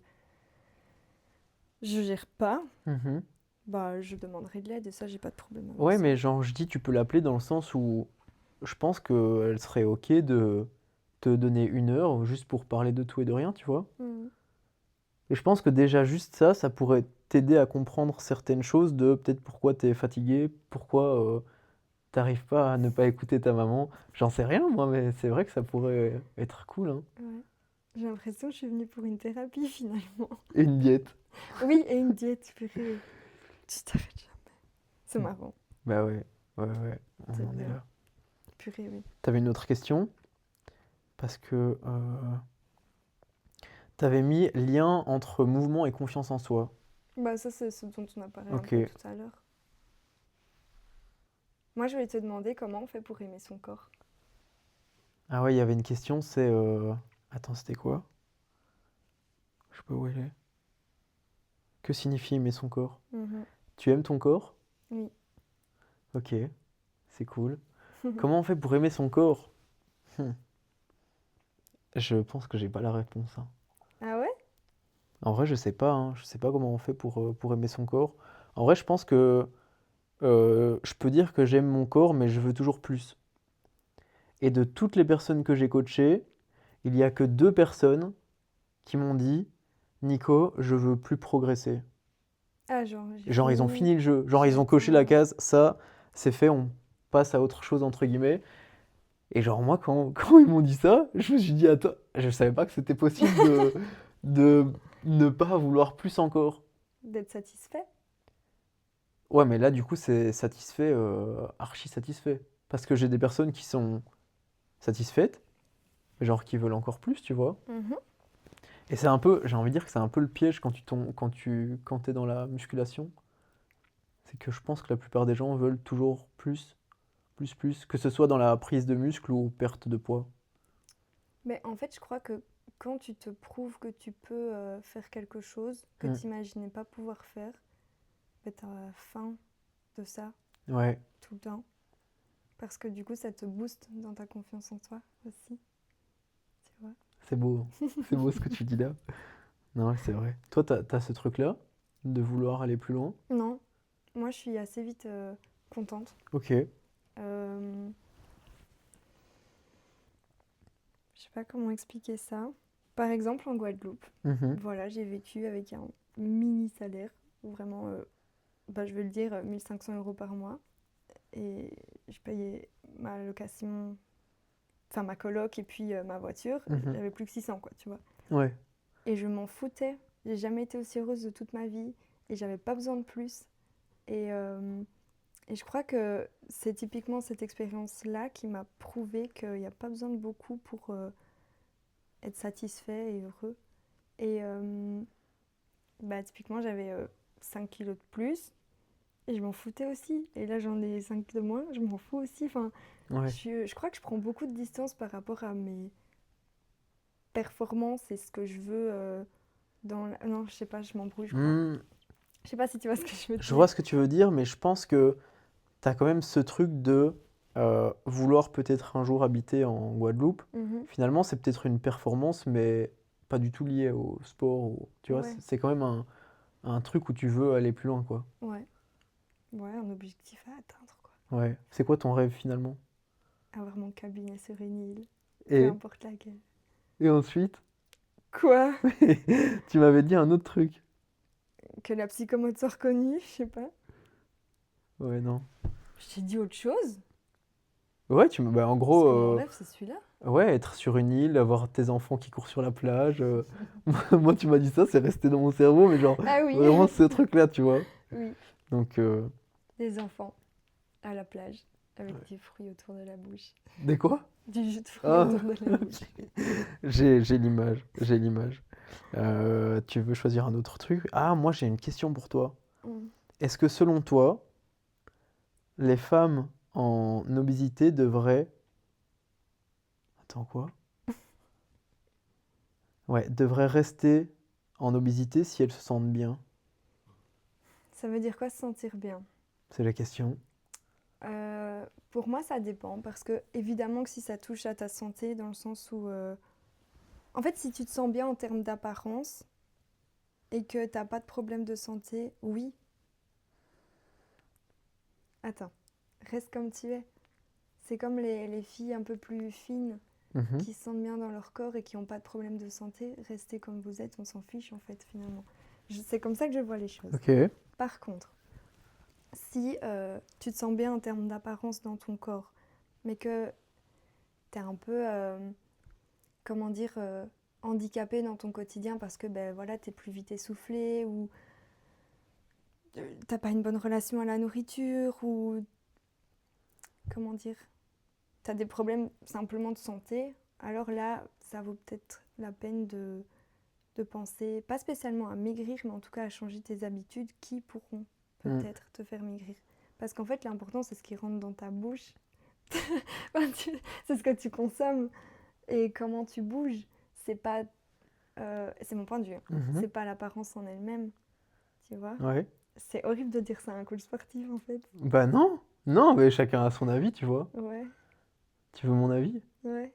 Speaker 2: je gère pas,
Speaker 1: Mhm.
Speaker 2: bah je demanderai de l'aide et ça, j'ai pas de problème avec
Speaker 1: Ouais,
Speaker 2: ça.
Speaker 1: mais genre, je dis, tu peux l'appeler dans le sens où je pense qu'elle serait ok de te donner 1 heure juste pour parler de tout et de rien, tu vois.
Speaker 2: Mhm.
Speaker 1: Et je pense que déjà, juste ça pourrait t'aider à comprendre certaines choses de peut-être pourquoi t'es fatigué, pourquoi t'arrives pas à ne pas écouter ta maman. J'en sais rien, moi, mais c'est vrai que ça pourrait être cool, hein.
Speaker 2: Ouais. J'ai l'impression que je suis venue pour une thérapie finalement.
Speaker 1: Et une diète.
Speaker 2: Oui, et une diète, purée. Tu t'arrêtes jamais. C'est marrant,
Speaker 1: Bah ouais, ouais, ouais, on
Speaker 2: c'est
Speaker 1: en est
Speaker 2: bien.
Speaker 1: là.
Speaker 2: Purée, oui.
Speaker 1: T'avais une autre question? Parce que t'avais mis lien entre mouvement et confiance en soi.
Speaker 2: Bah ça, c'est ce dont on a parlé un
Speaker 1: Ok.
Speaker 2: peu tout à l'heure. Moi, je voulais te demander comment on fait pour aimer son corps.
Speaker 1: Ah ouais, il y avait une question, c'est... Attends, c'était quoi? Je sais pas où elle est. Que signifie aimer son corps?
Speaker 2: Mhm.
Speaker 1: Tu aimes ton corps?
Speaker 2: Oui.
Speaker 1: Ok, c'est cool. Comment on fait pour aimer son corps? Hmm. Je pense que j'ai pas la réponse, hein.
Speaker 2: Ah ouais?
Speaker 1: En vrai, je sais pas, hein. Je sais pas comment on fait pour aimer son corps. En vrai, je pense que je peux dire que j'aime mon corps, mais je veux toujours plus. Et de toutes les personnes que j'ai coachées, il y a que 2 personnes qui m'ont dit, Nico, je veux plus progresser.
Speaker 2: Ah, genre, j'ai
Speaker 1: Genre, ils ont
Speaker 2: fini,
Speaker 1: fini le jeu. Genre, ils ont coché la
Speaker 2: j'atteins.
Speaker 1: case, ça, c'est fait, on passe à autre chose, entre guillemets. Et genre, moi, quand ils m'ont dit ça, je me suis dit, attends, je savais pas que c'était possible de ne pas vouloir plus encore.
Speaker 2: D'être satisfait.
Speaker 1: Ouais, mais là, du coup, c'est satisfait, archi satisfait. Parce que j'ai des personnes qui sont satisfaites, genre qui veulent encore plus, tu vois.
Speaker 2: Mhm.
Speaker 1: Et c'est un peu, j'ai envie de dire que c'est un peu le piège quand t'es dans la musculation. C'est que je pense que la plupart des gens veulent toujours plus, plus, plus, que ce soit dans la prise de muscle ou perte de poids.
Speaker 2: Mais en fait, je crois que quand tu te prouves que tu peux faire quelque chose que
Speaker 1: Hmm.
Speaker 2: tu n'imaginais pas pouvoir faire, bah, tu as faim de ça
Speaker 1: Ouais,
Speaker 2: tout le temps. Parce que du coup, ça te booste dans ta confiance en toi aussi, tu vois.
Speaker 1: c'est beau, hein. C'est beau ce que tu dis là. Non, ouais, c'est vrai. Toi, t'as ce truc-là, de vouloir aller plus loin.
Speaker 2: Non, moi, je suis assez vite contente.
Speaker 1: Ok.
Speaker 2: Euh, je sais pas comment expliquer ça. Par exemple, en Guadeloupe,
Speaker 1: Mhm.
Speaker 2: voilà, j'ai vécu avec un mini salaire, où vraiment, bah, je vais le dire, 1 500 € par mois. Et je payais ma location, enfin ma coloc et puis ma voiture.
Speaker 1: Mhm.
Speaker 2: J'avais plus que 600, quoi, tu vois.
Speaker 1: Ouais.
Speaker 2: Et je m'en foutais. J'ai jamais été aussi heureuse de toute ma vie et j'avais pas besoin de plus. Et je crois que c'est typiquement cette expérience-là qui m'a prouvé qu'il n'y a pas besoin de beaucoup pour être satisfait et heureux. Et bah, typiquement, j'avais 5 kilos de plus et je m'en foutais aussi. Et là, j'en ai 5 de moins, je m'en fous aussi. Enfin,
Speaker 1: Ouais.
Speaker 2: je crois que je prends beaucoup de distance par rapport à mes performances et ce que je veux Non, je sais pas, je m'embrouille, je crois.
Speaker 1: Hmm.
Speaker 2: Je sais pas si tu vois ce que je veux
Speaker 1: Je
Speaker 2: dire.
Speaker 1: vois ce que tu veux dire, mais je pense que t'as quand même ce truc de vouloir peut-être un jour habiter en Guadeloupe.
Speaker 2: Mhm.
Speaker 1: Finalement, c'est peut-être une performance, mais pas du tout liée au sport. Tu vois,
Speaker 2: Ouais,
Speaker 1: c'est quand même un truc où tu veux aller plus loin, quoi.
Speaker 2: ouais, ouais, un objectif à atteindre, quoi.
Speaker 1: Ouais. C'est quoi ton rêve finalement?
Speaker 2: avoir mon cabinet sur une île, peu
Speaker 1: Et,
Speaker 2: importe laquelle.
Speaker 1: et ensuite,
Speaker 2: Quoi?
Speaker 1: tu m'avais dit un autre truc.
Speaker 2: Que la psychomote soit reconnue, je sais pas.
Speaker 1: Ouais, non.
Speaker 2: Je t'ai dit autre chose?
Speaker 1: Ouais, bah, en
Speaker 2: Ce
Speaker 1: gros,
Speaker 2: qu'on m'enlève, c'est celui-là.
Speaker 1: ouais, être sur une île, avoir tes enfants qui courent sur la plage. Moi, tu m'as dit ça, c'est resté dans mon cerveau, mais genre,
Speaker 2: Ah oui,
Speaker 1: vraiment ce truc-là, tu vois.
Speaker 2: oui.
Speaker 1: Donc,
Speaker 2: Des enfants à la plage avec
Speaker 1: ouais.
Speaker 2: des fruits autour de la bouche.
Speaker 1: Des quoi?
Speaker 2: Du jus de fruits
Speaker 1: Ah,
Speaker 2: autour de la bouche.
Speaker 1: j'ai l'image, j'ai l'image. Tu veux choisir un autre truc? Ah, moi, j'ai une question pour toi.
Speaker 2: Mm.
Speaker 1: Est-ce que selon toi, les femmes en obésité devraient... Attends, quoi? Ouais, devraient rester en obésité si elles se sentent bien?
Speaker 2: Ça veut dire quoi se sentir bien?
Speaker 1: C'est la question.
Speaker 2: Pour moi, ça dépend parce que évidemment que si ça touche à ta santé, dans le sens où, en fait, si tu te sens bien en termes d'apparence et que t'as pas de problème de santé, oui. Attends, reste comme tu es. C'est comme les filles un peu plus fines
Speaker 1: Mhm.
Speaker 2: qui se sentent bien dans leur corps et qui n'ont pas de problème de santé. Restez comme vous êtes, on s'en fiche en fait finalement. C'est comme ça que je vois les choses.
Speaker 1: Ok.
Speaker 2: Par contre, si tu te sens bien en termes d'apparence dans ton corps, mais que tu es un peu, comment dire, handicapé dans ton quotidien parce que ben, voilà, tu es plus vite essoufflé ou t'as pas une bonne relation à la nourriture ou, comment dire, tu as des problèmes simplement de santé, alors là, ça vaut peut-être la peine de penser, pas spécialement à maigrir, mais en tout cas à changer tes habitudes qui pourront peut-être te faire maigrir. Parce qu'en fait, l'important, c'est ce qui rentre dans ta bouche. C'est ce que tu consommes et comment tu bouges. C'est pas, c'est mon point de vue. Hein.
Speaker 1: Mhm.
Speaker 2: C'est pas l'apparence en elle-même, tu vois.
Speaker 1: Ouais.
Speaker 2: C'est horrible de dire ça à un coach sportif, en fait.
Speaker 1: Bah non, non, mais chacun a son avis, tu vois.
Speaker 2: Ouais,
Speaker 1: Tu veux mon avis?
Speaker 2: ouais.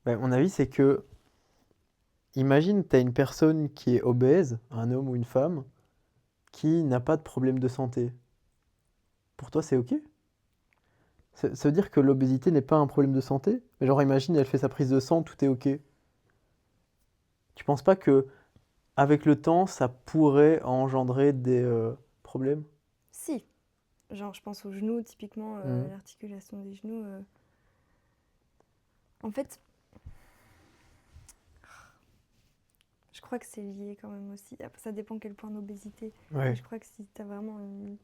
Speaker 1: Bah, mon avis, c'est que, imagine, t'as une personne qui est obèse, un homme ou une femme, qui n'a pas de problème de santé. Pour toi, c'est ok? Ça veut dire que l'obésité n'est pas un problème de santé? Mais genre, imagine, elle fait sa prise de sang, tout est ok. Tu penses pas que, avec le temps, ça pourrait engendrer des problèmes?
Speaker 2: Si, genre je pense aux genoux, typiquement
Speaker 1: Mhm.
Speaker 2: l'articulation des genoux. En fait, je crois que c'est lié quand même aussi. Après, ça dépend quel point d'obésité. Mais
Speaker 1: Ouais.
Speaker 2: je crois que si tu as vraiment une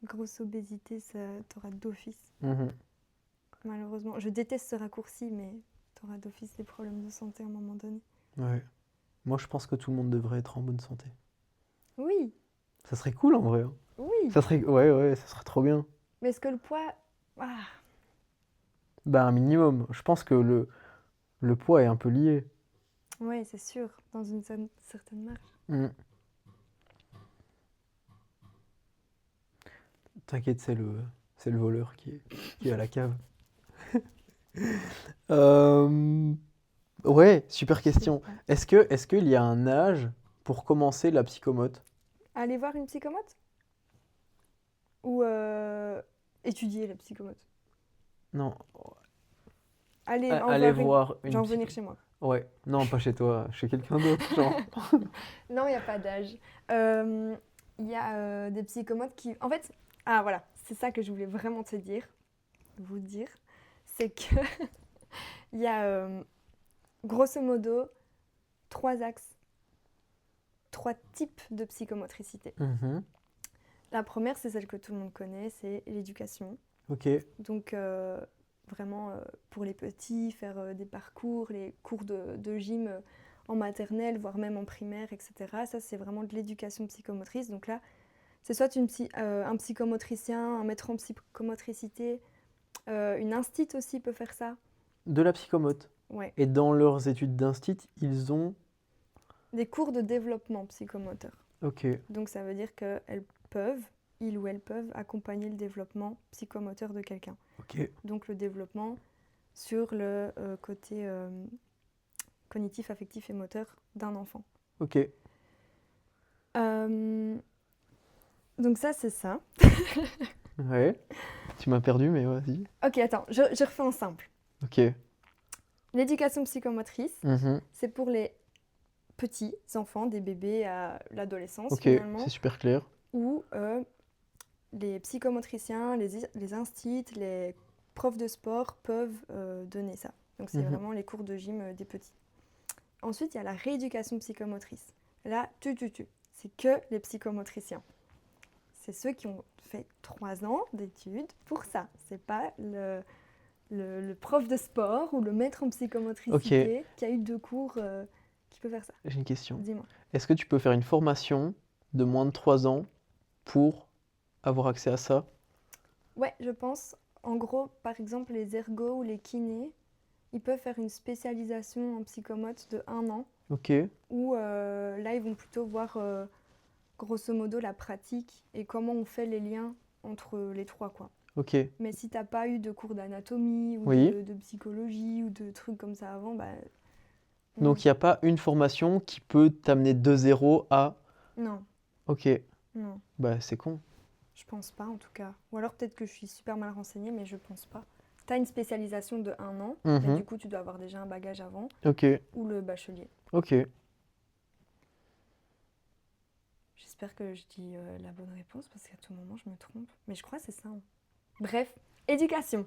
Speaker 2: grosse obésité, tu auras d'office.
Speaker 1: Mhm.
Speaker 2: Malheureusement, je déteste ce raccourci, mais tu auras d'office des problèmes de santé à un moment donné.
Speaker 1: Ouais. Moi, je pense que tout le monde devrait être en bonne santé.
Speaker 2: Oui,
Speaker 1: Ça serait cool en vrai. Hein.
Speaker 2: oui.
Speaker 1: Ça serait... Ouais, ouais, ça serait trop bien.
Speaker 2: Mais est-ce que le poids... Ah,
Speaker 1: Bah, un minimum. Je pense que le poids est un peu lié.
Speaker 2: ouais, c'est sûr, dans une certaine marge.
Speaker 1: Mm. T'inquiète, c'est le voleur qui est à la cave. Euh, Ouais, super
Speaker 2: Je sais
Speaker 1: question.
Speaker 2: pas.
Speaker 1: Est-ce qu'il y a un âge pour commencer la psychomote?
Speaker 2: Aller voir une psychomote? Ou étudier la psychomote?
Speaker 1: Non.
Speaker 2: Aller en
Speaker 1: Allez
Speaker 2: voir une...
Speaker 1: voir une
Speaker 2: Genre venir
Speaker 1: psycho...
Speaker 2: chez moi.
Speaker 1: Ouais, non, pas chez toi, chez quelqu'un d'autre, genre.
Speaker 2: Non, il n'y a pas d'âge. Il y a des psychomotes qui... En fait, ah voilà, c'est ça que je voulais vraiment vous dire. C'est que il y a grosso modo 3 axes, 3 types de psychomotricité.
Speaker 1: Mhm.
Speaker 2: La première, c'est celle que tout le monde connaît, c'est l'éducation.
Speaker 1: Ok,
Speaker 2: Donc vraiment pour les petits, faire des parcours, les cours de gym en maternelle, voire même en primaire, etc. Ça, c'est vraiment de l'éducation psychomotrice. Donc là, c'est soit un psychomotricien, un maître en psychomotricité, une instit aussi peut faire ça.
Speaker 1: de la psychomote.
Speaker 2: Ouais.
Speaker 1: Et dans leurs études d'instit, ils ont...
Speaker 2: Des cours de développement psychomoteur.
Speaker 1: Ok,
Speaker 2: Donc ça veut dire ils ou elles peuvent accompagner le développement psychomoteur de quelqu'un.
Speaker 1: ok,
Speaker 2: Donc le développement sur le côté cognitif, affectif et moteur d'un enfant.
Speaker 1: ok.
Speaker 2: Donc ça, c'est ça.
Speaker 1: Ouais. Tu m'as perdu, mais vas-y.
Speaker 2: Ok, attends, je refais en simple.
Speaker 1: Ok.
Speaker 2: L'éducation psychomotrice,
Speaker 1: Mhm.
Speaker 2: c'est pour les petits enfants, des bébés à l'adolescence
Speaker 1: Ok,
Speaker 2: finalement,
Speaker 1: c'est super clair.
Speaker 2: où les psychomotriciens, les instits, les profs de sport peuvent donner ça. Donc c'est
Speaker 1: Mhm.
Speaker 2: vraiment les cours de gym des petits. Ensuite, il y a la rééducation psychomotrice. Là, c'est que les psychomotriciens. C'est ceux qui ont fait 3 ans d'études pour ça. C'est pas le prof de sport ou le maître en psychomotricité qui a eu 2 cours qui peut faire ça.
Speaker 1: J'ai une question.
Speaker 2: Dis-moi.
Speaker 1: Est-ce que tu peux faire une formation de moins de 3 ans pour avoir accès à ça?
Speaker 2: Ouais, je pense. En gros, par exemple, les ergos ou les kinés, ils peuvent faire une spécialisation en psychomote de 1 an,
Speaker 1: Ok,
Speaker 2: où là, ils vont plutôt voir grosso modo la pratique et comment on fait les liens entre les trois, quoi.
Speaker 1: ok.
Speaker 2: Mais si t'as pas eu de cours d'anatomie ou
Speaker 1: Oui.
Speaker 2: de psychologie ou de trucs comme ça avant, bah non.
Speaker 1: Donc il n'y a pas une formation qui peut t'amener de 0 à...
Speaker 2: Non,
Speaker 1: Ok,
Speaker 2: non,
Speaker 1: bah c'est con.
Speaker 2: je pense pas en tout cas. Ou alors peut-être que je suis super mal renseignée, mais je pense pas. T'as une spécialisation de 1 an, mais
Speaker 1: Mhm.
Speaker 2: du coup tu dois avoir déjà un bagage avant,
Speaker 1: Ok,
Speaker 2: ou le bachelier.
Speaker 1: ok.
Speaker 2: J'espère que je dis la bonne réponse parce qu'à tout moment je me trompe. Mais je crois que c'est ça, hein. Bref, éducation.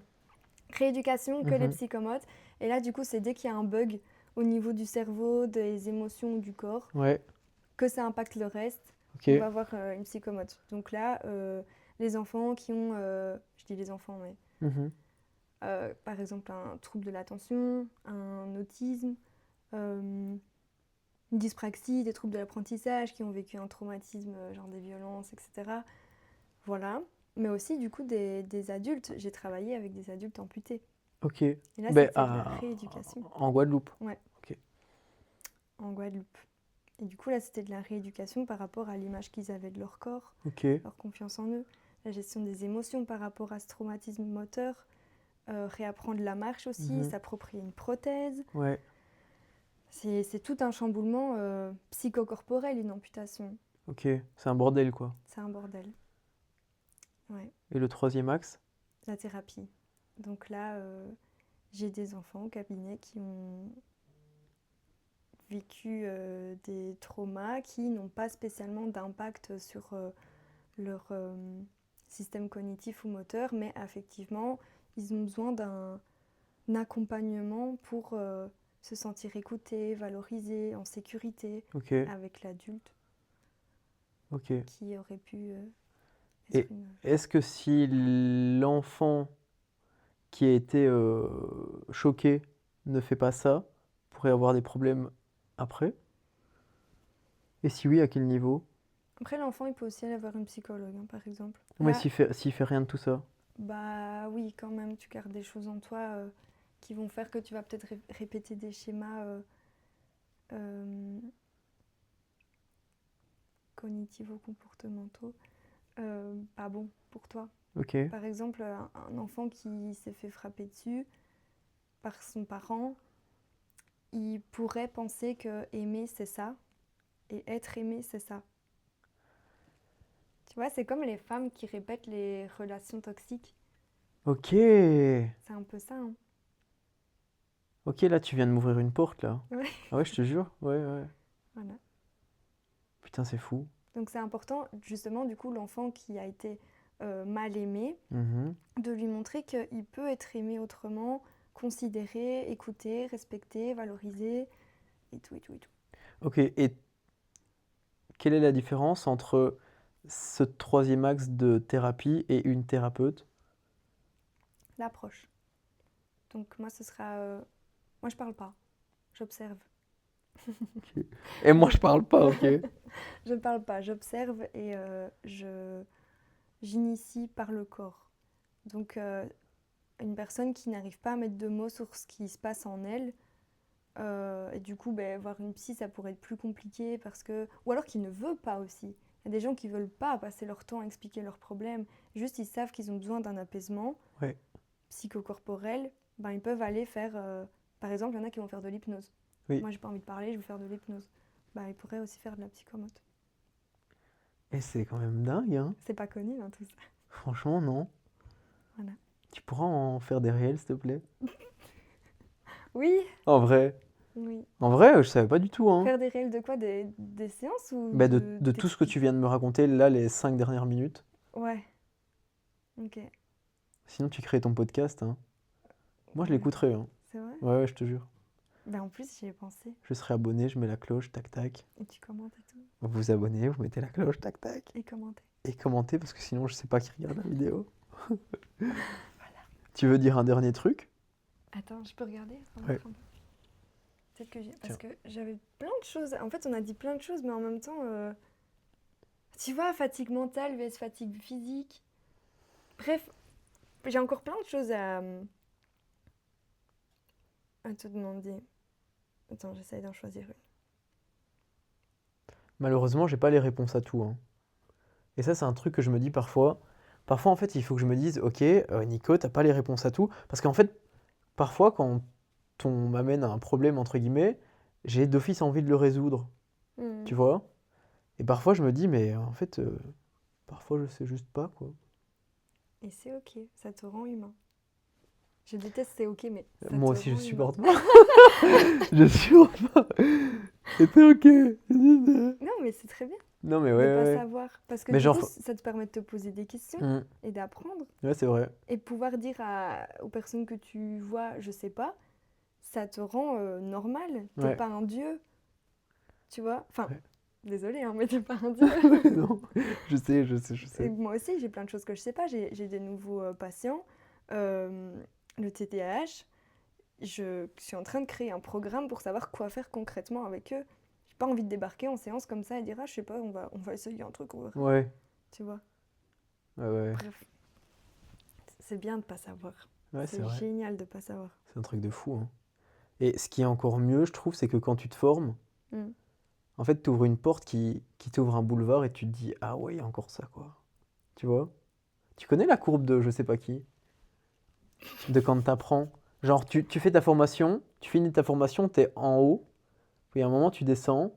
Speaker 2: Rééducation, que les
Speaker 1: Mhm.
Speaker 2: psychomotes. Et là, du coup, c'est dès qu'il y a un bug au niveau du cerveau, des émotions ou du corps,
Speaker 1: Ouais,
Speaker 2: que ça impacte le reste,
Speaker 1: ok.
Speaker 2: on va voir une psychomote. Donc là, les enfants qui ont, je dis les enfants, mais
Speaker 1: Mhm.
Speaker 2: par exemple un trouble de l'attention, un autisme, une dyspraxie, des troubles de l'apprentissage, qui ont vécu un traumatisme, genre des violences, etc. Voilà. Mais aussi, du coup, des adultes. J'ai travaillé avec des adultes amputés.
Speaker 1: Ok.
Speaker 2: Et là,
Speaker 1: Ben,
Speaker 2: c'était de la rééducation
Speaker 1: en Guadeloupe.
Speaker 2: Ouais.
Speaker 1: Ok.
Speaker 2: En Guadeloupe. Et du coup, là, c'était de la rééducation par rapport à l'image qu'ils avaient de leur corps,
Speaker 1: Ok.
Speaker 2: leur confiance en eux, la gestion des émotions par rapport à ce traumatisme moteur, réapprendre la marche aussi,
Speaker 1: Mhm.
Speaker 2: s'approprier une prothèse.
Speaker 1: Ouais.
Speaker 2: C'est tout un chamboulement psychocorporel, une amputation.
Speaker 1: Ok. C'est un bordel, quoi.
Speaker 2: C'est un bordel. Ouais.
Speaker 1: Et le troisième axe?
Speaker 2: La thérapie. Donc là, j'ai des enfants au cabinet qui ont vécu des traumas qui n'ont pas spécialement d'impact sur leur système cognitif ou moteur, mais effectivement, ils ont besoin d'un accompagnement pour se sentir écoutés, valorisés, en sécurité
Speaker 1: Ok.
Speaker 2: avec l'adulte
Speaker 1: Ok.
Speaker 2: qui aurait pu
Speaker 1: Et
Speaker 2: être une...
Speaker 1: est-ce que si l'enfant qui a été choqué ne fait pas ça, pourrait avoir des problèmes après? Et si oui, à quel niveau?
Speaker 2: Après, l'enfant, il peut aussi aller voir une psychologue, hein, par exemple.
Speaker 1: Mais
Speaker 2: Là,
Speaker 1: s'il fait rien de tout ça?
Speaker 2: bah oui, quand même, tu gardes des choses en toi qui vont faire que tu vas peut-être répéter des schémas euh, cognitivo-comportementaux pas bons pour toi.
Speaker 1: Ok.
Speaker 2: Par exemple, un enfant qui s'est fait frapper dessus par son parent, il pourrait penser que aimer c'est ça et être aimé c'est ça. Tu vois, c'est comme les femmes qui répètent les relations toxiques.
Speaker 1: Ok.
Speaker 2: C'est un peu ça, hein.
Speaker 1: Ok, là, tu viens de m'ouvrir une porte, là.
Speaker 2: Ouais.
Speaker 1: Ah ouais, je te jure. Ouais, ouais.
Speaker 2: Voilà.
Speaker 1: Putain, c'est fou.
Speaker 2: Donc c'est important, justement, du coup, l'enfant qui a été mal aimé,
Speaker 1: Mhm.
Speaker 2: de lui montrer qu'il peut être aimé autrement, considéré, écouté, respecté, valorisé, et tout, et tout, et tout.
Speaker 1: Ok, et quelle est la différence entre ce troisième axe de thérapie et une thérapeute?
Speaker 2: L'approche. Donc moi, ce sera... moi, je parle pas, j'observe.
Speaker 1: Ok. Et moi, je parle pas, ok?
Speaker 2: Je parle pas, j'observe et j'initie par le corps. Donc une personne qui n'arrive pas à mettre de mots sur ce qui se passe en elle, et du coup, ben, voir une psy, ça pourrait être plus compliqué parce que... Ou alors qui ne veut pas aussi. Il y a des gens qui veulent pas passer leur temps à expliquer leurs problèmes. Juste, ils savent qu'ils ont besoin d'un apaisement
Speaker 1: Ouais.
Speaker 2: psychocorporel. Ben, ils peuvent aller faire... par exemple, il y en a qui vont faire de l'hypnose.
Speaker 1: Oui.
Speaker 2: Moi, j'ai pas envie de parler, je veux faire de l'hypnose. Ben, ils pourraient aussi faire de la psychomote.
Speaker 1: Et c'est quand même dingue, hein?
Speaker 2: C'est pas connu, hein, tout ça.
Speaker 1: Franchement, non.
Speaker 2: Voilà.
Speaker 1: Tu pourras en faire des réels, s'il te plaît?
Speaker 2: Oui,
Speaker 1: En vrai.
Speaker 2: oui.
Speaker 1: En vrai, je savais pas du tout, hein.
Speaker 2: Faire des réels de quoi? Des séances ou
Speaker 1: Bah, de tout ce que tu viens de me raconter, là, les 5 dernières minutes.
Speaker 2: Ouais, ok.
Speaker 1: Sinon, tu crées ton podcast, hein. Moi, je
Speaker 2: Ouais.
Speaker 1: l'écouterai, hein.
Speaker 2: C'est vrai?
Speaker 1: Ouais, je te jure.
Speaker 2: Ben, en plus, j'y ai pensé.
Speaker 1: Je serai abonné, je mets la cloche, tac, tac.
Speaker 2: Et tu commentes et tout.
Speaker 1: Vous vous abonnez, vous mettez la cloche, tac, tac.
Speaker 2: Et commenter.
Speaker 1: Et commentez, parce que sinon, je sais pas qui regarde la vidéo. Tu veux dire un dernier truc?
Speaker 2: Attends, je peux regarder?
Speaker 1: Ouais.
Speaker 2: Peut-être que j'ai...
Speaker 1: Tiens.
Speaker 2: Parce que j'avais plein de choses. En fait, on a dit plein de choses, mais en même temps... Tu vois, fatigue mentale vs fatigue physique. Bref, j'ai encore plein de choses à te demander. Attends, j'essaye d'en choisir une.
Speaker 1: Malheureusement, j'ai pas les réponses à tout, hein. Et ça, c'est un truc que je me dis parfois. Parfois, en fait, il faut que je me dise, ok, Nico, t'as pas les réponses à tout. Parce qu'en fait, parfois, quand on m'amène à un problème, entre guillemets, j'ai d'office envie de le résoudre, tu vois? Et parfois, je me dis, mais en fait, parfois, je sais juste pas, quoi.
Speaker 2: Et c'est ok, ça te rend humain. Je déteste c'est ok, mais ça
Speaker 1: Moi
Speaker 2: te
Speaker 1: aussi, je
Speaker 2: rend humain.
Speaker 1: supporte pas. Je supporte pas. C'était ok.
Speaker 2: Non, mais c'est très bien
Speaker 1: Non, mais
Speaker 2: de
Speaker 1: ouais,
Speaker 2: pas
Speaker 1: ouais.
Speaker 2: savoir. Parce que
Speaker 1: Mais
Speaker 2: du
Speaker 1: genre-
Speaker 2: coup, ça te permet de te poser des questions
Speaker 1: Mm.
Speaker 2: et d'apprendre.
Speaker 1: Ouais, c'est vrai.
Speaker 2: Et pouvoir dire aux personnes que tu vois, je sais pas, ça te rend normal. T'es
Speaker 1: Ouais.
Speaker 2: pas un dieu. Tu vois? Enfin,
Speaker 1: Ouais.
Speaker 2: désolée, hein, mais t'es pas un dieu.
Speaker 1: Non, je sais.
Speaker 2: Et moi aussi, j'ai plein de choses que je sais pas. J'ai des nouveaux patients. Le TDAH, je suis en train de créer un programme pour savoir quoi faire concrètement avec eux. J'ai pas envie de débarquer en séance comme ça et dire, ah, je sais pas, on va essayer un truc, on verra.
Speaker 1: Ouais.
Speaker 2: Tu vois?
Speaker 1: Ouais.
Speaker 2: Bref, c'est bien de pas savoir.
Speaker 1: Ouais, c'est
Speaker 2: C'est
Speaker 1: vrai.
Speaker 2: génial de pas savoir.
Speaker 1: C'est un truc de fou, hein. Et ce qui est encore mieux, je trouve, c'est que quand tu te formes,
Speaker 2: Mm.
Speaker 1: en fait, tu ouvres une porte qui t'ouvre un boulevard et tu te dis, ah ouais, il y a encore ça, quoi. Tu vois? Tu connais la courbe de je sais pas qui? De quand t'apprends. Genre, tu fais ta formation, tu finis ta formation, t'es en haut, puis à un moment, tu descends,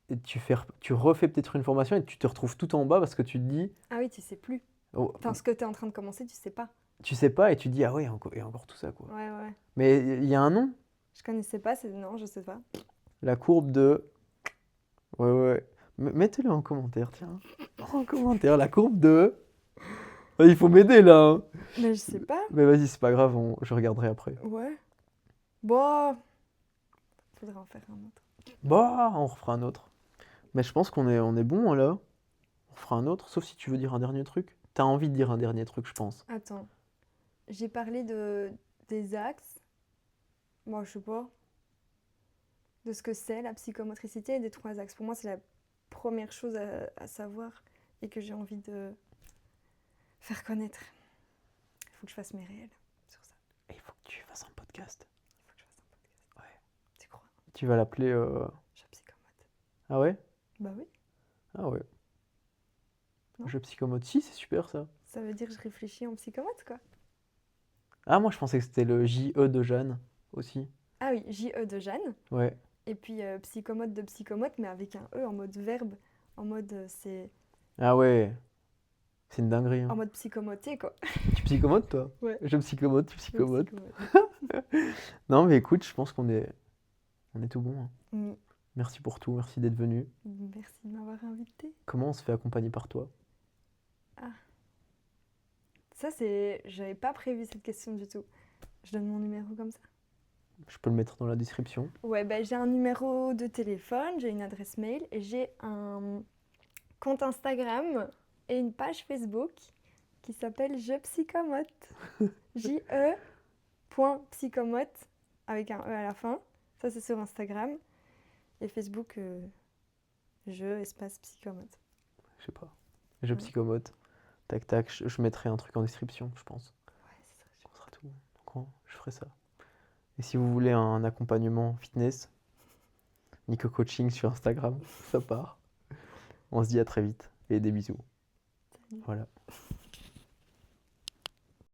Speaker 1: et tu refais peut-être une formation et tu te retrouves tout en bas parce que tu te dis,
Speaker 2: Ah oui, tu sais plus.
Speaker 1: oh,
Speaker 2: Enfin, ce que t'es en train de commencer, tu sais pas.
Speaker 1: tu sais pas et tu te dis, ah ouais, il y a encore tout ça, quoi.
Speaker 2: Ouais.
Speaker 1: Mais il y a un nom,
Speaker 2: Je connaissais pas, non, je sais pas.
Speaker 1: la courbe de. Ouais. Mettez-le en commentaire, tiens. En commentaire, la courbe de. Il faut m'aider là, hein.
Speaker 2: Mais je sais pas.
Speaker 1: Mais vas-y, c'est pas grave, je regarderai après.
Speaker 2: Ouais. Bon. Faudrait en faire un autre.
Speaker 1: Bah, on refera un autre. Mais je pense on est bon là. On fera un autre, sauf si tu veux dire un dernier truc. T'as envie de dire un dernier truc, je pense.
Speaker 2: Attends. J'ai parlé des axes. Moi, je sais pas. De ce que c'est la psychomotricité et des 3 axes. Pour moi, c'est la première chose à savoir et que j'ai envie de faire connaître. Il faut que je fasse mes réels sur ça.
Speaker 1: Et il faut que tu fasses un podcast.
Speaker 2: Il faut que je fasse un podcast.
Speaker 1: Ouais.
Speaker 2: Tu crois?
Speaker 1: Tu vas l'appeler.
Speaker 2: Je psychomote.
Speaker 1: Ah ouais?
Speaker 2: Bah oui.
Speaker 1: Ah ouais.
Speaker 2: Non.
Speaker 1: Je psychomote. Si, c'est super ça.
Speaker 2: Ça veut dire que je réfléchis en psychomote, quoi.
Speaker 1: Ah, moi je pensais que c'était le JE de Jeanne aussi.
Speaker 2: Ah oui, JE de Jeanne.
Speaker 1: Ouais.
Speaker 2: Et puis psychomote de psychomote, mais avec un E en mode verbe. En mode c'est.
Speaker 1: Ah ouais. C'est une dinguerie, hein.
Speaker 2: En mode psychomoté, quoi.
Speaker 1: Tu psychomotes toi?
Speaker 2: Ouais.
Speaker 1: Je psychomote, tu
Speaker 2: Le
Speaker 1: psychomotes.
Speaker 2: psychomote.
Speaker 1: Non mais écoute, je pense qu'on est tout bon, hein.
Speaker 2: Mm.
Speaker 1: Merci pour tout, merci d'être venu.
Speaker 2: Merci de m'avoir invité.
Speaker 1: Comment on se fait accompagner par toi?
Speaker 2: Ça, c'est. J'avais pas prévu cette question du tout. Je donne mon numéro comme ça.
Speaker 1: Je peux le mettre dans la description.
Speaker 2: Ouais, bah, j'ai un numéro de téléphone, j'ai une adresse mail et j'ai un compte Instagram et une page Facebook qui s'appelle Je Psychomote. je.psychomote avec un E à la fin. Ça, c'est sur Instagram. Et Facebook, je espace psychomote.
Speaker 1: Je sais pas. Je psychomote. Tac tac, je mettrai un truc en description, je pense.
Speaker 2: Ouais, c'est ça.
Speaker 1: On sera tout bon. Donc je ferai ça. Et si vous voulez un accompagnement fitness, Nico Coaching sur Instagram, ça part. On se dit à très vite et des bisous.
Speaker 2: Salut.
Speaker 1: Voilà.